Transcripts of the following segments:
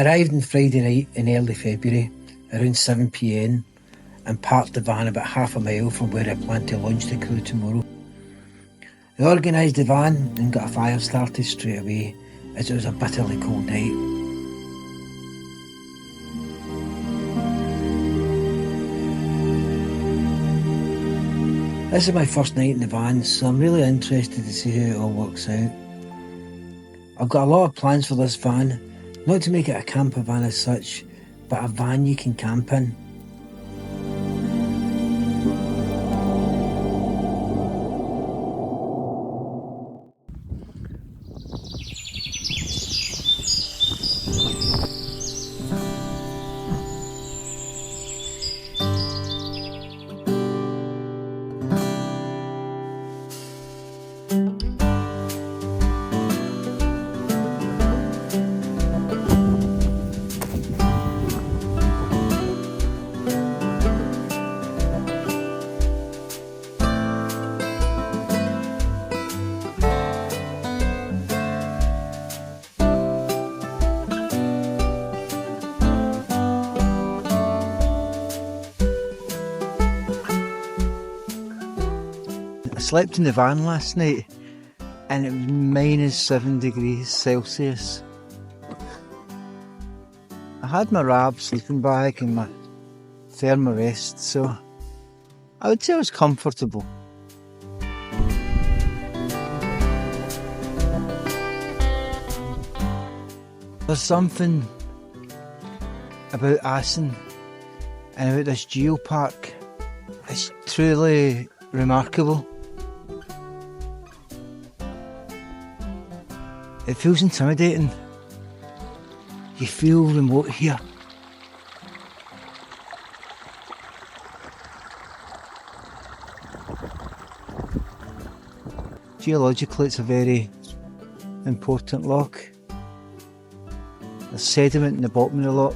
arrived on Friday night in early February, around 7 p.m, and parked the van about half a mile from where I plan to launch the crew tomorrow. I organised the van and got a fire started straight away, as it was a bitterly cold night. This is my first night in the van, so I'm really interested to see how it all works out. I've got a lot of plans for this van, not to make it a camper van as such, but a van you can camp in. I slept in the van last night and it was -7 degrees Celsius. I had my Rab sleeping bag and my thermarest, so I would say I was comfortable. There's something about Assen and about this Geopark. It's truly remarkable. It feels intimidating. You feel remote here. Geologically, it's a very important loch. There's sediment in the bottom of the loch.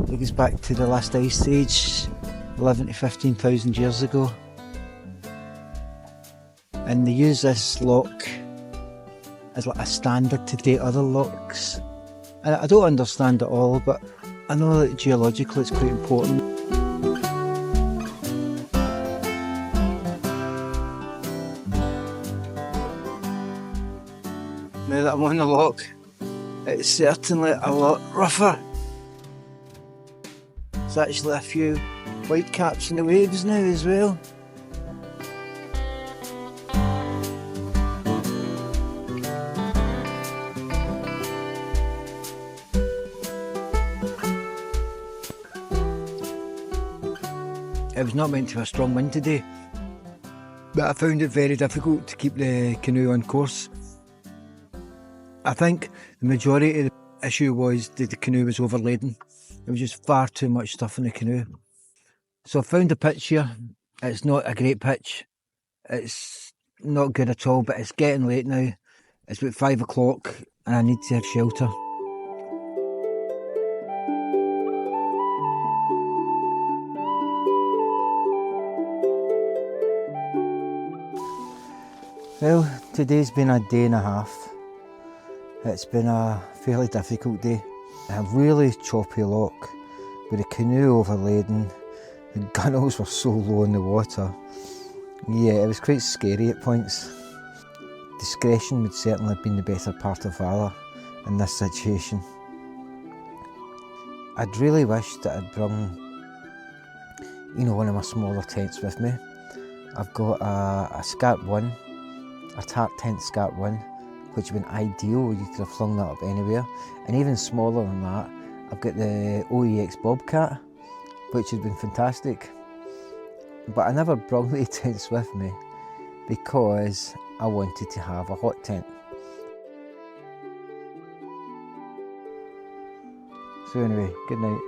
It goes back to the last ice age, 11 to 15,000 years ago. And they use this loch as like a standard to date other lochs. And I don't understand it all, but I know that geologically it's quite important. Now that I'm on the loch, it's certainly a lot rougher. There's actually a few white caps in the waves now as well. It was not meant to be a strong wind today, but I found it very difficult to keep the canoe on course. I think the majority of the issue was that the canoe was overladen. There was just far too much stuff in the canoe. So I found a pitch here. It's not a great pitch. It's not good at all, but it's getting late now. It's about 5 o'clock and I need to have shelter. Well, today's been a day and a half. It's been a fairly difficult day. A really choppy loch with the canoe overladen. The gunnels were so low in the water. Yeah, it was quite scary at points. Discretion would certainly have been the better part of valour in this situation. I'd really wished that I'd brought, one of my smaller tents with me. I've got a Scarp 1, a tarp tent Scarp 1, which would have been ideal. You could have flung that up anywhere. And even smaller than that, I've got the OEX Bobcat, which has been fantastic. But I never brought the tents with me because I wanted to have a hot tent. So anyway, good night.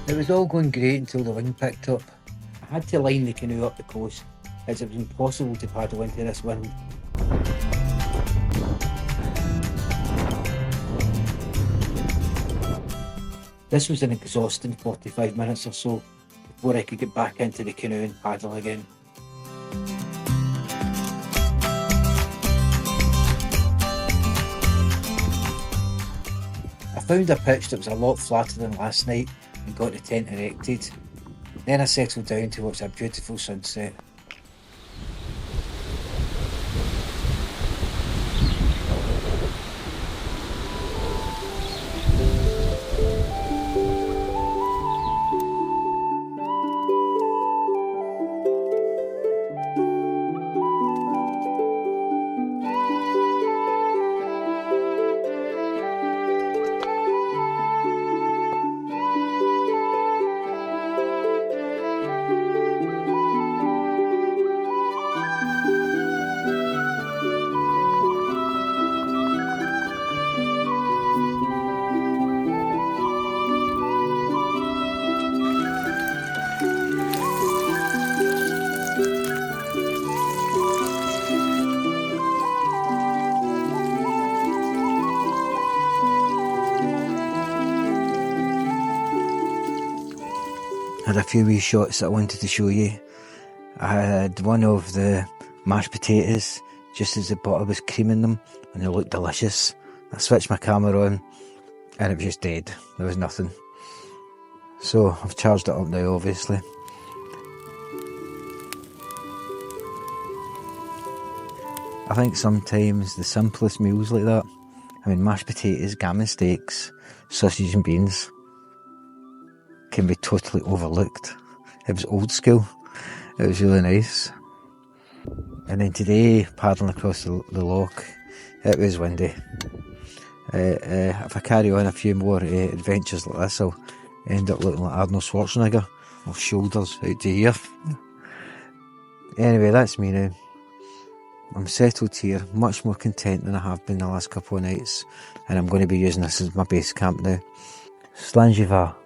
It was all going great until the wind picked up. I had to line the canoe up the coast as it was impossible to paddle into this wind. This was an exhausting 45 minutes or so before I could get back into the canoe and paddle again. I found a pitch that was a lot flatter than last night and got the tent erected. Then I settled down to watch a beautiful sunset. I had a few wee shots that I wanted to show you. I had one of the mashed potatoes just as the butter was creaming them and they looked delicious. I switched my camera on and it was just dead. There was nothing. So I've charged it up now, obviously. I think sometimes the simplest meals like that, I mean mashed potatoes, gammon steaks, sausage and beans, can be totally overlooked. It was old school. It was really nice. And then today, paddling across the loch, it was windy. If I carry on a few more adventures like this, I'll end up looking like Arnold Schwarzenegger, with shoulders out to here. Anyway, that's me now. I'm settled here, much more content than I have been the last couple of nights, and I'm going to be using this as my base camp now. Slàinte mhath.